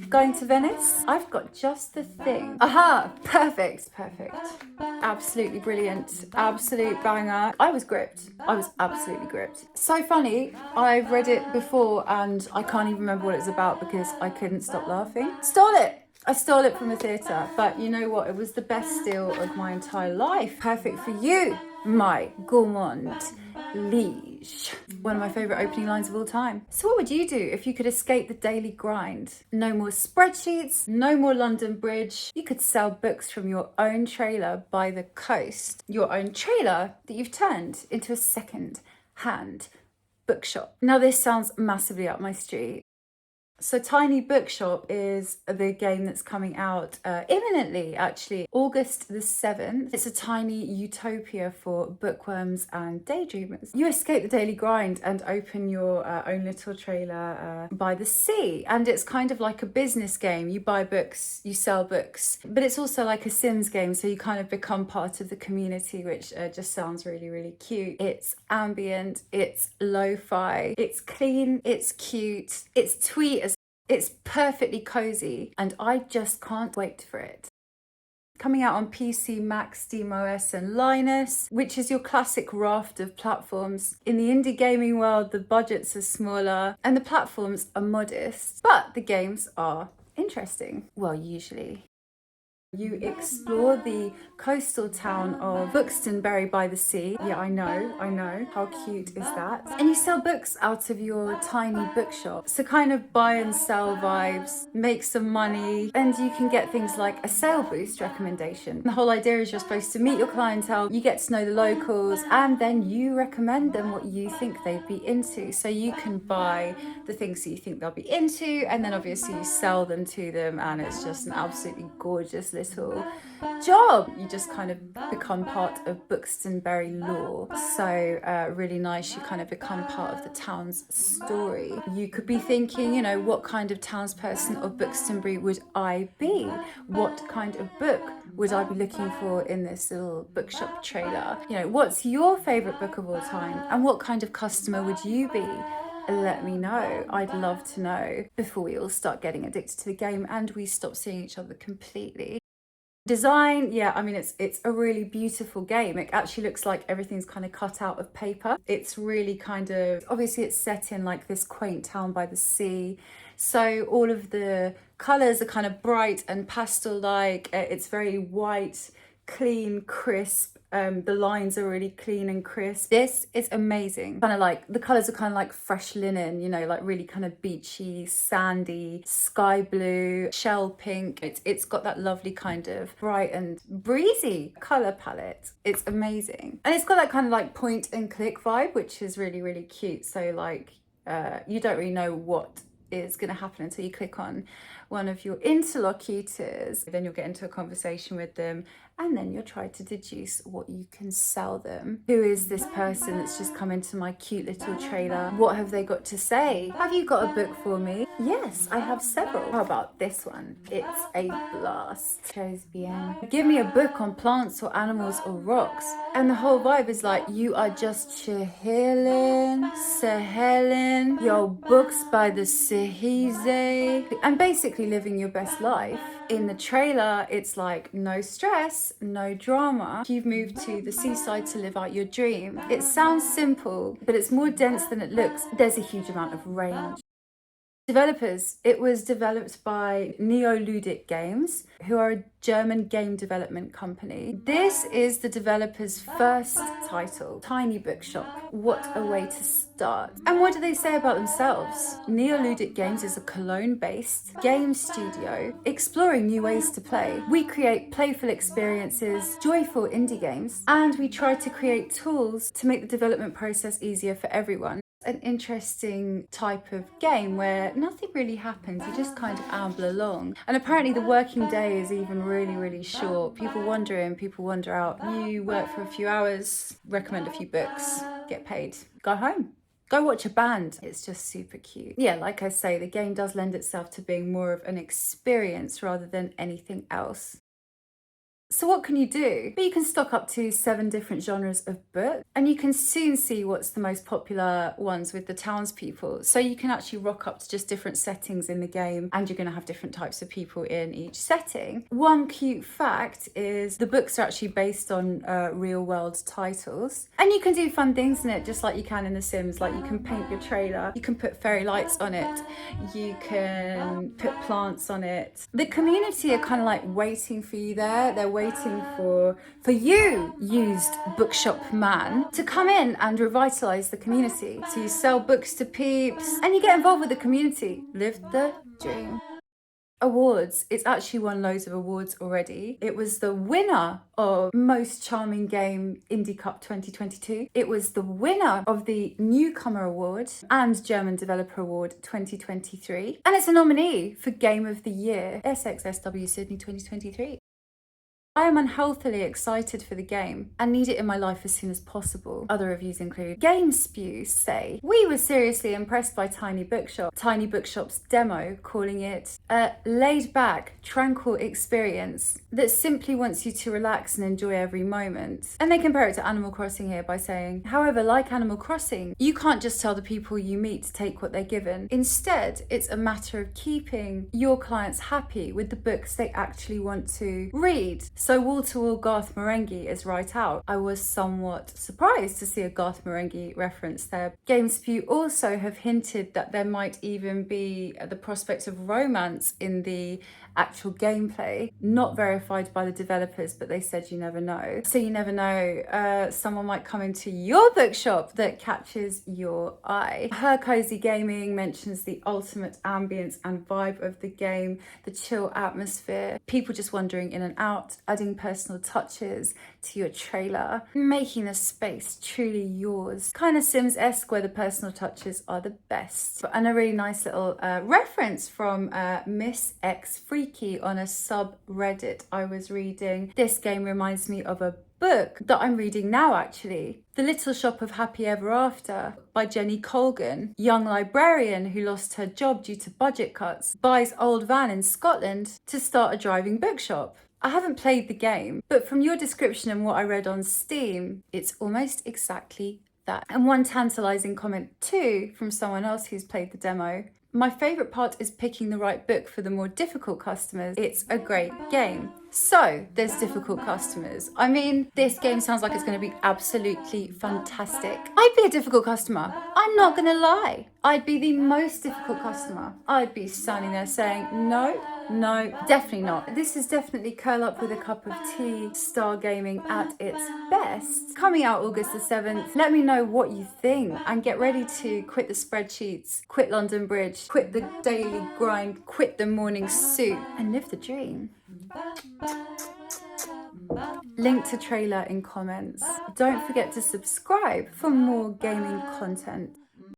Going to Venice? I've got just the thing. Aha! Perfect. Absolutely brilliant. Absolute banger. I was gripped. I was absolutely gripped. So funny. I've read it before and I can't even remember what it's about because I couldn't stop laughing. Stole it! I stole it from a theatre, but you know what? It was the best steal of my entire life. Perfect for you, my gourmand liege. One of my favourite opening lines of all time. So what would you do if you could escape the daily grind? No more spreadsheets, no more London Bridge. You could sell books from your own trailer by the coast. Your own trailer that you've turned into a second-hand bookshop. Now this sounds massively up my street. So Tiny Bookshop is the game that's coming out imminently, actually, August the 7th. It's a tiny utopia for bookworms and daydreamers. You escape the daily grind and open your own little trailer by the sea. And it's kind of like a business game. You buy books, you sell books, but it's also like a Sims game. So you kind of become part of the community, which just sounds really, really cute. It's ambient, it's lo-fi, it's clean, it's cute, it's twee as it's perfectly cozy, and I just can't wait for it. Coming out on PC, Mac, SteamOS and Linus, which is your classic raft of platforms. In the indie gaming world, the budgets are smaller and the platforms are modest, but the games are interesting. Well, usually. You explore the coastal town of Buxtonbury by the sea. Yeah, I know. How cute is that? And you sell books out of your tiny bookshop. So kind of buy and sell vibes, make some money, and you can get things like a sale boost recommendation. The whole idea is you're supposed to meet your clientele, you get to know the locals, and then you recommend them what you think they'd be into. So you can buy the things that you think they'll be into, and then obviously you sell them to them, and it's just an absolutely gorgeous little job. You just kind of become part of Buxtonbury lore. So really nice, you kind of become part of the town's story. You could be thinking, you know, what kind of townsperson of Buxtonbury would I be? What kind of book would I be looking for in this little bookshop trailer? You know, what's your favourite book of all time? And what kind of customer would you be? Let me know. I'd love to know before we all start getting addicted to the game and we stop seeing each other completely. Design, yeah, I mean, it's a really beautiful game. It actually looks like everything's kind of cut out of paper. It's really kind of, obviously it's set in like this quaint town by the sea. So all of the colours are kind of bright and pastel-like. It's very white, clean, crisp. The lines are really clean and crisp. This is amazing. Kind of like, the colours are kind of like fresh linen, you know, like really kind of beachy, sandy, sky blue, shell pink. It's got that lovely kind of bright and breezy colour palette. It's amazing. And it's got that kind of like point and click vibe, which is really, really cute. So like, you don't really know what is going to happen until you click on one of your interlocutors. Then you'll get into a conversation with them and then you'll try to deduce what you can sell them. Who is this person that's just come into my cute little trailer? What have they got to say? Have you got a book for me? Yes, I have several. How about this one? It's a blast. Chose bien. Give me a book on plants or animals or rocks. And the whole vibe is like, you are just chilling, sahelling, your books by the Sehize, and basically living your best life. In the trailer, it's like no stress, no drama. You've moved to the seaside to live out your dream. It sounds simple, but it's more dense than it looks. There's a huge amount of range. Developers. It was developed by Neoludic Games, who are a German game development company. This is the developer's first title, Tiny Bookshop. What a way to start. And what do they say about themselves? Neoludic Games is a Cologne-based game studio exploring new ways to play. We create playful experiences, joyful indie games, and we try to create tools to make the development process easier for everyone. An interesting type of game where nothing really happens, you just kind of amble along. And apparently the working day is even really, really short. People wander in, people wander out. You work for a few hours, recommend a few books, get paid, go home. Go watch a band. It's just super cute. Yeah, like I say, the game does lend itself to being more of an experience rather than anything else. So what can you do? But you can stock up to 7 different genres of book, and you can soon see what's the most popular ones with the townspeople. So you can actually rock up to just different settings in the game, and you're going to have different types of people in each setting. One cute fact is the books are actually based on real world titles, and you can do fun things in it just like you can in The Sims. Like you can paint your trailer, you can put fairy lights on it, you can put plants on it. The community are kind of like waiting for you there. They're waiting for you, used bookshop man, to come in and revitalize the community. So you sell books to peeps and you get involved with the community. Live the dream. Awards. It's actually won loads of awards already. It was the winner of Most Charming Game Indie Cup 2022. It was the winner of the Newcomer Award and German Developer Award 2023. And it's a nominee for Game of the Year, SXSW Sydney 2023. I am unhealthily excited for the game and need it in my life as soon as possible. Other reviews include Game Spew say, we were seriously impressed by Tiny Bookshop. Tiny Bookshop's demo, calling it a laid-back, tranquil experience that simply wants you to relax and enjoy every moment. And they compare it to Animal Crossing here by saying, however, like Animal Crossing, you can't just tell the people you meet to take what they're given. Instead, it's a matter of keeping your clients happy with the books they actually want to read. So wall-to-wall Garth Marenghi is right out. I was somewhat surprised to see a Garth Marenghi reference there. GameSpew also have hinted that there might even be the prospect of romance in the actual gameplay. Not verified by the developers, but they said you never know. So you never know, someone might come into your bookshop that catches your eye. Her Cozy Gaming mentions the ultimate ambience and vibe of the game, the chill atmosphere, people just wandering in and out, adding personal touches to your trailer, making the space truly yours. Kind of Sims-esque where the personal touches are the best. And a really nice little reference from Miss X Freaky on a subreddit I was reading. This game reminds me of a book that I'm reading now actually. The Little Shop of Happy Ever After by Jenny Colgan. Young librarian who lost her job due to budget cuts buys old van in Scotland to start a driving bookshop. I haven't played the game, but from your description and what I read on Steam, it's almost exactly that. And one tantalizing comment too from someone else who's played the demo. My favourite part is picking the right book for the more difficult customers. It's a great game. So, there's difficult customers. I mean, this game sounds like it's going to be absolutely fantastic. I'd be a difficult customer. I'm not going to lie. I'd be the most difficult customer. I'd be standing there saying, no, definitely not. This is definitely curl up with a cup of tea, star gaming at its best. Coming out August the 7th. Let me know what you think and get ready to quit the spreadsheets, quit London Bridge, quit the daily grind, quit the morning suit and live the dream. Link to trailer in comments. Don't forget to subscribe for more gaming content.